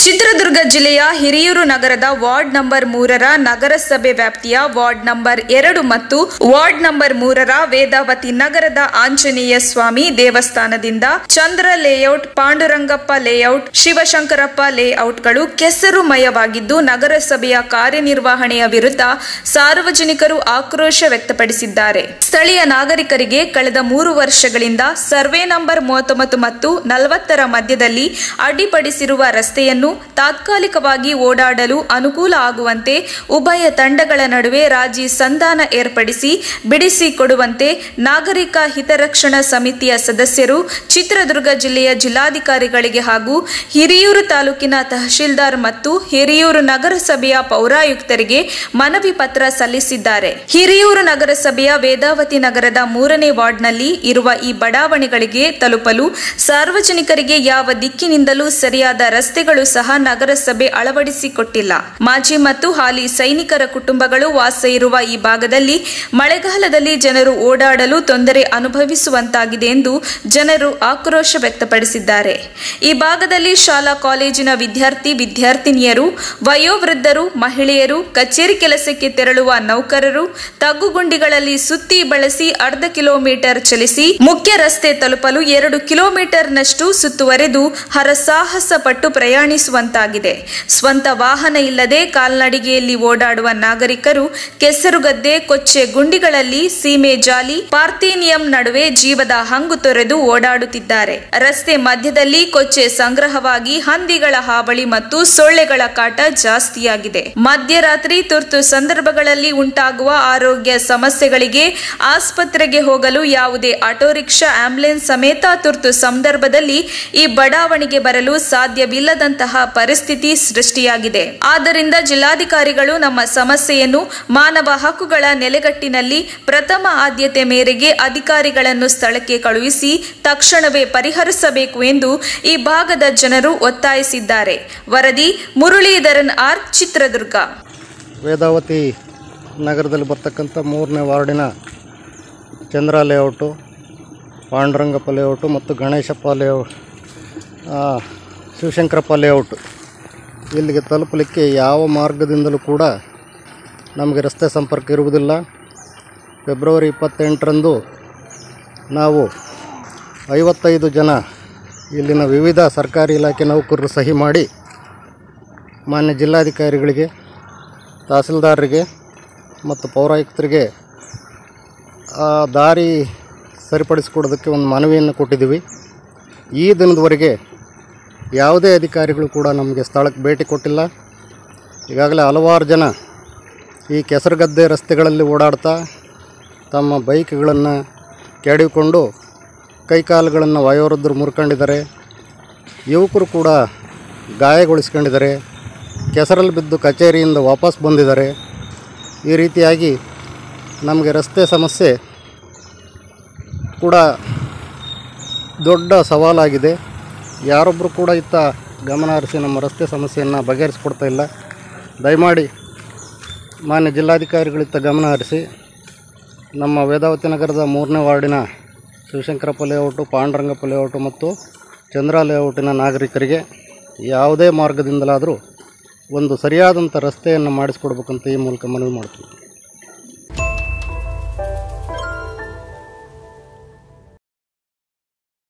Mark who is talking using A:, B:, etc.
A: ಚಿತ್ರದುರ್ಗ ಜಿಲ್ಲೆಯ ಹಿರಿಯೂರು ನಗರದ ward number 3ರ ನಗರಸಭೆ ವ್ಯಾಪ್ತಿಯ ವಾರ್ಡ್ ನಂಬರ್ 2 ಮತ್ತು ವಾರ್ಡ್ ನಂಬರ್ 3ರ ವೇದಾವತಿ ನಗರದ ಆಂಜನೇಯ ಸ್ವಾಮಿ ದೇವಸ್ಥಾನದಿಂದ ಚಂದ್ರ ಲೇಔಟ್, ಪಾಂಡುರಂಗಪ್ಪ ಲೇಔಟ್, ಶಿವಶಂಕರಪ್ಪ ಲೇಔಟ್ಗಳು ಕೆಸರುಮಯವಾಗಿದ್ದು ನಗರಸಭೆಯ ಕಾರ್ಯನಿರ್ವಹಣೆಯ ವಿರುದ್ಧ ಸಾರ್ವಜನಿಕರು ಆಕ್ರೋಶ ವ್ಯಕ್ತಪಡಿಸಿದ್ದಾರೆ. ಸ್ಥಳೀಯ ನಾಗರಿಕರಿಗೆ ಕಳೆದ 3 ವರ್ಷಗಳಿಂದ ಸರ್ವೆ ನಂಬರ್ 39 ಮತ್ತು 40ರ ಮಧ್ಯದಲ್ಲಿ ಅಡ್ಡಿಪಡಿಸಿರುವ ರಸ್ತೆಯನ್ನು ತಾತ್ಕಾಲಿಕವಾಗಿ ಓಡಾಡಲು ಅನುಕೂಲ ಆಗುವಂತೆ ಉಭಯ ತಂಡಗಳ ನಡುವೆ ರಾಜಿ ಸಂಧಾನ ಏರ್ಪಡಿಸಿ ಬಿಡಿಸಿಕೊಡುವಂತೆ ನಾಗರಿಕ ಹಿತರಕ್ಷಣಾ ಸಮಿತಿಯ ಸದಸ್ಯರು ಚಿತ್ರದುರ್ಗ ಜಿಲ್ಲೆಯ ಜಿಲ್ಲಾಧಿಕಾರಿಗಳಿಗೆ ಹಾಗೂ ಹಿರಿಯೂರು ತಾಲೂಕಿನ ತಹಶೀಲ್ದಾರ್ ಮತ್ತು ಹಿರಿಯೂರು ನಗರಸಭೆಯ ಪೌರಾಯುಕ್ತರಿಗೆ ಮನವಿ ಪತ್ರ ಸಲ್ಲಿಸಿದ್ದಾರೆ. ಹಿರಿಯೂರು ನಗರಸಭೆಯ ವೇದಾವತಿ ನಗರದ 3ನೇ ವಾರ್ಡ್ನಲ್ಲಿ ಇರುವ ಈ ಬಡಾವಣೆಗಳಿಗೆ ತಲುಪಲು ಸಾರ್ವಜನಿಕರಿಗೆ ಯಾವ ದಿಕ್ಕಿನಿಂದಲೂ ಸರಿಯಾದ ರಸ್ತೆಗಳು ಸಹ ನಗರಸಭೆ ಅಳವಡಿಸಿಕೊಟ್ಟಿಲ್ಲ. ಮಾಜಿ ಮತ್ತು ಹಾಲಿ ಸೈನಿಕರ ಕುಟುಂಬಗಳು ವಾಸ ಇರುವ ಈ ಭಾಗದಲ್ಲಿ ಮಳೆಗಾಲದಲ್ಲಿ ಜನರು ಓಡಾಡಲು ತೊಂದರೆ ಅನುಭವಿಸುವಂತಾಗಿದೆ ಎಂದು ಜನರು ಆಕ್ರೋಶ ವ್ಯಕ್ತಪಡಿಸಿದ್ದಾರೆ. ಈ ಭಾಗದಲ್ಲಿ ಶಾಲಾ ಕಾಲೇಜಿನ ವಿದ್ಯಾರ್ಥಿನಿಯರು, ವಯೋವೃದ್ಧರು, ಮಹಿಳೆಯರು, ಕಚೇರಿ ಕೆಲಸಕ್ಕೆ ತೆರಳುವ ನೌಕರರು ತಗ್ಗುಗುಂಡಿಗಳಲ್ಲಿ ಸುತ್ತಿ ಬಳಸಿ ಅರ್ಧ ಕಿಲೋಮೀಟರ್ ಚಲಿಸಿ ಮುಖ್ಯ ರಸ್ತೆ ತಲುಪಲು 2 ಕಿಲೋಮೀಟರ್ನಷ್ಟು ಸುತ್ತುವರೆದು ಹರಸಾಹಸ ಪಟ್ಟು ಪ್ರಯಾಣಿಸುವಂತಾಗಿದೆ. ಸ್ವಂತ ವಾಹನ ಇಲ್ಲದೆ ಕಾಲ್ನಡಿಗೆಯಲ್ಲಿ ಓಡಾಡುವ ನಾಗರಿಕರು ಕೆಸರುಗದ್ದೆ, ಕೊಚ್ಚೆ ಗುಂಡಿಗಳಲ್ಲಿ ಸೀಮೆ ಜಾಲಿ, ಪಾರ್ಥೇನಿಯಂ ನಡುವೆ ಜೀವದ ಹಂಗು ತೊರೆದು ಓಡಾಡುತ್ತಿದ್ದಾರೆ. ರಸ್ತೆ ಮಧ್ಯದಲ್ಲಿ ಕೊಚ್ಚೆ ಸಂಗ್ರಹವಾಗಿ ಹಂದಿಗಳ ಹಾವಳಿ ಮತ್ತು ಸೊಳ್ಳೆಗಳ ಕಾಟ ಜಾಸ್ತಿಯಾಗಿದೆ. ಮಧ್ಯರಾತ್ರಿ ತುರ್ತು ಸಂದರ್ಭಗಳಲ್ಲಿ ಉಂಟಾಗುವ ಆರೋಗ್ಯ ಸಮಸ್ಯೆಗಳಿಗೆ ಆಸ್ಪತ್ರೆಗೆ ಹೋಗಲು ಯಾವುದೇ ಆಟೋ ರಿಕ್ಷಾ, ಆಂಬ್ಯುಲೆನ್ಸ್ ಸಮೇತ ತುರ್ತು ಸಂದರ್ಭದಲ್ಲಿ ಈ ಬಡಾವಣೆಗೆ ಬರಲು ಸಾಧ್ಯವಿಲ್ಲದಂತಹ ಪರಿಸ್ಥಿತಿ ಸೃಷ್ಟಿಯಾಗಿದೆ. ಆದ್ದರಿಂದ ಜಿಲ್ಲಾಧಿಕಾರಿಗಳು ನಮ್ಮ ಸಮಸ್ಯೆಯನ್ನು ಮಾನವ ಹಕ್ಕುಗಳ ನೆಲೆಗಟ್ಟಿನಲ್ಲಿ ಪ್ರಥಮ ಆದ್ಯತೆ ಮೇರೆಗೆ ಅಧಿಕಾರಿಗಳನ್ನು ಸ್ಥಳಕ್ಕೆ ಕಳುಹಿಸಿ ತಕ್ಷಣವೇ ಪರಿಹರಿಸಬೇಕು ಎಂದು ಈ ಭಾಗದ ಜನರು ಒತ್ತಾಯಿಸಿದ್ದಾರೆ. ವರದಿ ಮುರಳೀಧರನ್ ಆರ್, ಚಿತ್ರದುರ್ಗ.
B: ವೇದಾವತಿ ನಗರದಲ್ಲಿ ಬರ್ತಕ್ಕಂಥ 3ನೇ ವಾರ್ಡಿನ ಚಂದ್ರ ಲೇಔಟು, ಪಾಂಡುರಂಗಪ್ಪ ಲೇಔಟು ಮತ್ತು ಗಣೇಶಪ್ಪ ಲೇಔಟ್, ಶಿವಶಂಕರಪ್ಪ ಲೇಔಟ್ ಇಲ್ಲಿಗೆ ತಲುಪಲಿಕ್ಕೆ ಯಾವ ಮಾರ್ಗದಿಂದಲೂ ಕೂಡ ನಮಗೆ ರಸ್ತೆ ಸಂಪರ್ಕ ಇರುವುದಿಲ್ಲ. ಫೆಬ್ರವರಿ 28ರಂದು ನಾವು 55 ಜನ ಇಲ್ಲಿನ ವಿವಿಧ ಸರ್ಕಾರಿ ಇಲಾಖೆ ನೌಕರರು ಸಹಿ ಮಾಡಿ ಮಾನ್ಯ ಜಿಲ್ಲಾಧಿಕಾರಿಗಳಿಗೆ, ತಹಸೀಲ್ದಾರರಿಗೆ ಮತ್ತು ಪೌರಾಯುಕ್ತರಿಗೆ ದಾರಿ ಸರಿಪಡಿಸಿಕೊಡೋದಕ್ಕೆ ಒಂದು ಮನವಿಯನ್ನು ಕೊಟ್ಟಿದ್ದೀವಿ. ಈ ದಿನದವರೆಗೆ ಯಾವುದೇ ಅಧಿಕಾರಿಗಳು ಕೂಡ ನಮಗೆ ಸ್ಥಳಕ್ಕೆ ಭೇಟಿ ಕೊಟ್ಟಿಲ್ಲ. ಈಗಾಗಲೇ ಹಲವಾರು ಜನ ಈ ಕೆಸರುಗದ್ದೆ ರಸ್ತೆಗಳಲ್ಲಿ ಓಡಾಡ್ತಾ ತಮ್ಮ ಬೈಕ್ಗಳನ್ನು ಕೆಡವಿಕೊಂಡು ಕೈಕಾಲುಗಳನ್ನು ವಯೋವೃದ್ಧರು ಮುರ್ಕೊಂಡಿದ್ದಾರೆ. ಯುವಕರು ಕೂಡ ಗಾಯಗೊಳಿಸ್ಕೊಂಡಿದ್ದಾರೆ. ಕೆಸರಲ್ಲಿ ಬಿದ್ದು ಕಚೇರಿಯಿಂದ ವಾಪಸ್ ಬಂದಿದ್ದಾರೆ. ಈ ರೀತಿಯಾಗಿ ನಮಗೆ ರಸ್ತೆ ಸಮಸ್ಯೆ ಕೂಡ ದೊಡ್ಡ ಸವಾಲಾಗಿದೆ. ಯಾರೊಬ್ಬರು ಕೂಡ ಇತ್ತ ಗಮನ ಹರಿಸಿ ನಮ್ಮ ರಸ್ತೆ ಸಮಸ್ಯೆಯನ್ನು ಬಗೆಹರಿಸ್ಕೊಡ್ತಾ ಇಲ್ಲ. ದಯಮಾಡಿ ಮಾನ್ಯ ಜಿಲ್ಲಾಧಿಕಾರಿಗಳಿತ್ತ ಗಮನ ಹರಿಸಿ ನಮ್ಮ ವೇದಾವತಿ ನಗರದ 3ನೇ ವಾರ್ಡಿನ ಶಿವಶಂಕರಪ್ಪ ಲೇಔಟು, ಪಾಂಡುರಂಗಪ್ಪ ಲೇಔಟು ಮತ್ತು ಚಂದ್ರ ಲೇಔಟಿನ ನಾಗರಿಕರಿಗೆ ಯಾವುದೇ ಮಾರ್ಗದಿಂದಲಾದರೂ ಒಂದು ಸರಿಯಾದಂಥ ರಸ್ತೆಯನ್ನು ಮಾಡಿಸ್ಕೊಡ್ಬೇಕಂತ ಈ ಮೂಲಕ ಮನವಿ ಮಾಡ್ತೀವಿ.